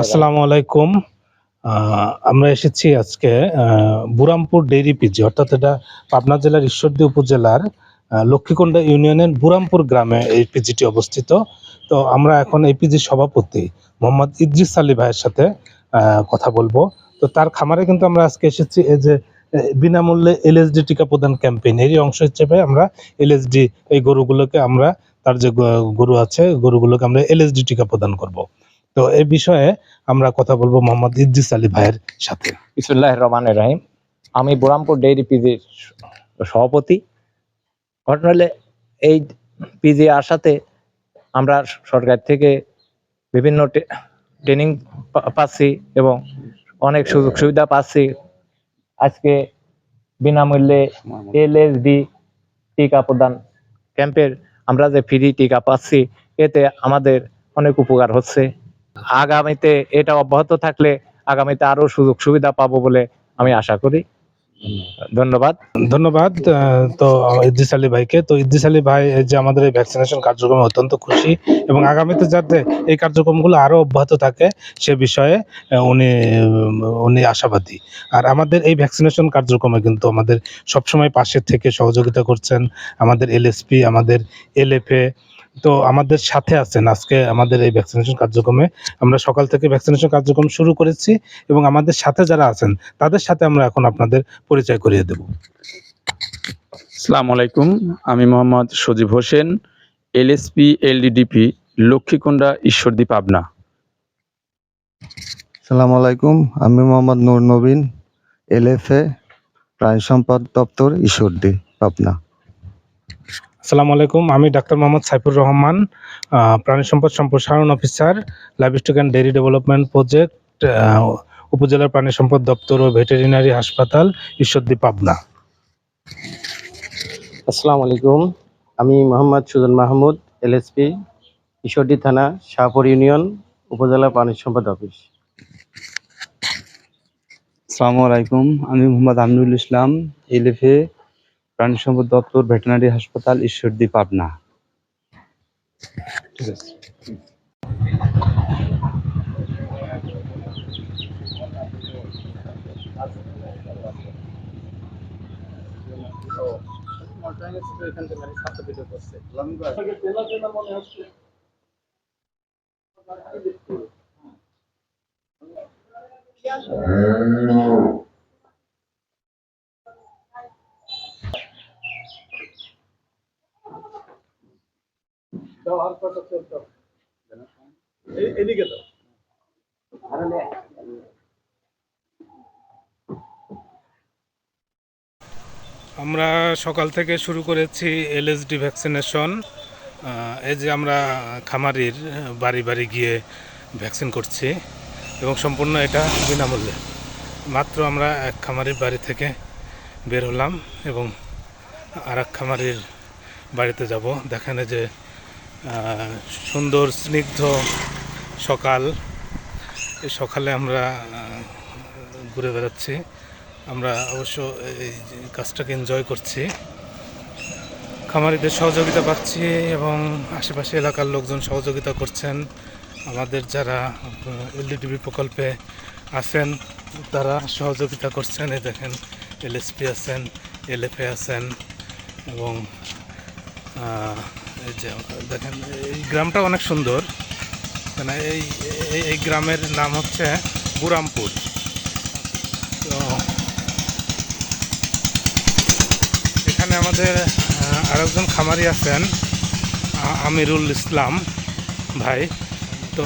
আসসালামু আলাইকুম। আমরা এসেছি আজকে বুরামপুর ডেইরি পিজি, অর্থাৎ এটা পাবনা জেলার ঈশ্বরদী উপজেলার লক্ষ্মীকুণ্ডা ইউনিয়নের বুরামপুর গ্রামে এই পিজিটি অবস্থিত। তো আমরা এখন এই পিজির সভাপতি মোহাম্মদ ইদ্রিস আলী ভাইয়ের সাথে কথা বলবো। তো তার খামারে কিন্তু আমরা আজকে এসেছি এই যে বিনামূল্যে এলএসডি টিকা প্রদান ক্যাম্পেইন, এরই অংশ হিসেবে আমরা এলএসডি এই গরুগুলোকে আমরা, তার যে গরু আছে গরুগুলোকে আমরা এলএসডি টিকা প্রদান করব। তো এই বিষয়ে আমরা কথা বলবো মোহাম্মদ ইদ্রিস আলী ভাইয়ের সাথে। বিসমিল্লাহির রহমানির রহিম। আমি বুরামপুর ডেইরি পিজির সভাপতি। ঘটনা হলে এই পিজি আসাতে আমরা সরকার থেকে বিভিন্ন ট্রেনিং পাচ্ছি এবং অনেক সুযোগ সুবিধা পাচ্ছি। আজকে বিনামূল্যে এলএসডি টিকা প্রদান ক্যাম্পের আমরা যে ফ্রি টিকা পাচ্ছি, এতে আমাদের অনেক উপকার হচ্ছে। আগামীতে এটা অব্যাহত থাকলে আগামীতে আরো সুযোগ সুবিধা পাবো বলে আমি আশা করি। ধন্যবাদ। তো ইদ্রিস আলী ভাইকে, তো ইদ্রিস আলী ভাই এই যে আমাদের এই ভ্যাকসিনেশন কার্যক্রমে অত্যন্ত খুশি এবং আগামীতে যাতে এই কার্যক্রমগুলো আরো অব্যাহত থাকে সে বিষয়ে উনি আশাবাদী। আর আমাদের এই ভ্যাকসিনেশন কার্যক্রমে কিন্তু আমাদের সবসময় পাশে থেকে সহযোগিতা করছেন আমাদের এলএসপি, আমাদের এলএফএ। তো আমাদের সাথে আছেন আজকে আমাদের এই ভ্যাকসিনেশন কার্যক্রমে। আমরা সকাল থেকে ভ্যাকসিনেশন কার্যক্রম শুরু করেছি এবং আমাদের সাথে যারা আছেন তাদের সাথে আমরা এখন আপনাদের পরিচয় করিয়ে দেব। আসসালামু আলাইকুম, আমি মোহাম্মদ সজীব হোসেন, এলএসপি এলডিডিপি, লক্ষ্মীকুণ্ডা, ঈশ্বরদী, পাবনা। আসসালামু আলাইকুম, আমি মোহাম্মদ নূর নবীন, এলএফএ, প্রাণী সম্পদ দপ্তর, ঈশ্বরদী, পাবনা। আসসালামু আলাইকুম, আমি ডাক্তার মোহাম্মদ সাইফুর রহমান, প্রাণী সম্পদ সম্প্রসারণ officer, livestock and dairy development project, উপজেলার প্রাণী সম্পদ দপ্তর ও ভেটেরিনারি হাসপাতাল, ঈশ্বরদী, পাবনা। আসসালামু আলাইকুম, আমি মোহাম্মদ সুজন মাহমুদ, এলএসপি, ঈশ্বরদী থানা, শাহপুর ইউনিয়ন, উপজেলা প্রাণী সম্পদ অফিস। আসসালামু আলাইকুম, আমি মোহাম্মদ আমিনুল ইসলাম, এলএফএ, প্রাণী সম্পদ দপ্তর, ভেটেরিনারি হাসপাতাল, ঈশ্বরদী, পাবনা। ঠিক আছে। আমরা সকাল থেকে শুরু করেছি এলএসডি ভ্যাকসিনেশন। এই যে আমরা খামারির বাড়ি বাড়ি গিয়ে ভ্যাকসিন করছি এবং সম্পূর্ণ এটা বিনামূল্যে। মাত্র আমরা এক খামারির বাড়ি থেকে বের হলাম এবং আর এক খামারির বাড়িতে যাব। দেখেন যে সুন্দর স্নিগ্ধ সকাল, এই সকালে আমরা ঘুরে বেড়াচ্ছি। আমরা অবশ্য এই কাজটাকে এনজয় করছি, খামারিদের সহযোগিতা পাচ্ছি এবং আশেপাশে এলাকার লোকজন সহযোগিতা করছেন। আমাদের যারা এলডিডিবি প্রকল্পে আছেন তারা সহযোগিতা করছেন। এই দেখেন এলএসপি আছেন, এলএফএ আছেন এবং এই যে দেখেন এই গ্রামটা অনেক সুন্দর। মানে এই গ্রামের নাম হচ্ছে বুরামপুর। তো এখানে আমাদের আরেকজন খামারি আছেন আমিরুল ইসলাম ভাই। তো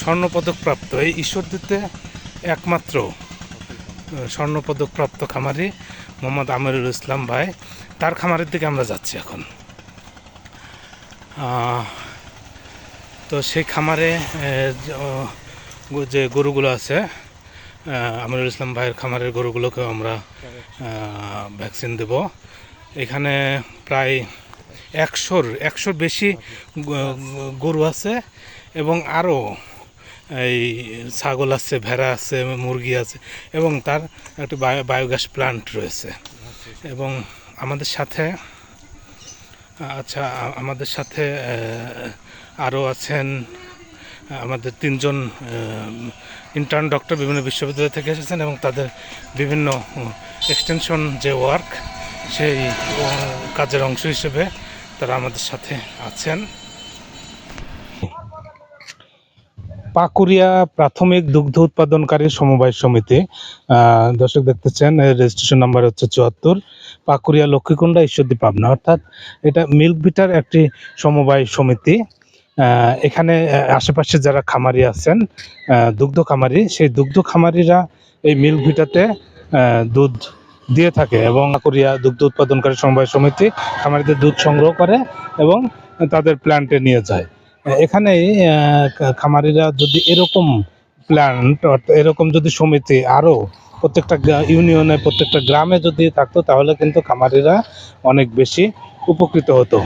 স্বর্ণপদকপ্রাপ্ত, এই ঈশ্বরদীতে একমাত্র স্বর্ণপদকপ্রাপ্ত খামারি মোহাম্মদ আমিরুল ইসলাম ভাই, তার খামারের দিকে আমরা যাচ্ছি এখন। তো সেই খামারে যে গরুগুলো আছে, আমিরুল ইসলাম ভাইয়ের খামারের গরুগুলোকেও আমরা ভ্যাকসিন দেব। এখানে প্রায় 100-র বেশি গরু আছে এবং আরও এই ছাগল আছে, ভেড়া আছে, মুরগি আছে এবং তার একটি বায়োগ্যাস প্ল্যান্ট রয়েছে। এবং আমাদের সাথে আমাদের সাথে আরও আছেন আমাদের তিনজন ইন্টার্ন ডক্টর বিভিন্ন বিশ্ববিদ্যালয় থেকে এসেছেন এবং তাদের বিভিন্ন এক্সটেনশন যে ওয়ার্ক সেই কাজের অংশ হিসেবে তারা আমাদের সাথে আছেন। পাকুড়িয়া প্রাথমিক দুগ্ধ উৎপাদনকারী সমবায় সমিতি, দর্শক দেখতেছেন এর রেজিস্ট্রেশন নাম্বার হচ্ছে 74, পাকুড়িয়া লক্ষ্মীকুণ্ডা ঈশ্বরদী পাবনা। অর্থাৎ এটা মিল্ক ভিটার একটি সমবায় সমিতি। এখানে আশেপাশে যারা খামারি আছেন, দুগ্ধ খামারি, সেই দুগ্ধ খামারিরা এই মিল্ক ভিটাতে দুধ দিয়ে থাকে এবং পাকুড়িয়া দুগ্ধ উৎপাদনকারী সমবায় সমিতি খামারিদের দুধ সংগ্রহ করে এবং তাদের প্ল্যান্টে নিয়ে যায়। এখানে খামারিরা যদি এরকম প্ল্যান্ট অর্থাৎ এরকম যদি সমিতি আরও প্রত্যেকটা ইউনিয়নে প্রত্যেকটা গ্রামে যদি থাকতো তাহলে কিন্তু খামারিরা অনেক বেশি উপকৃত হতো।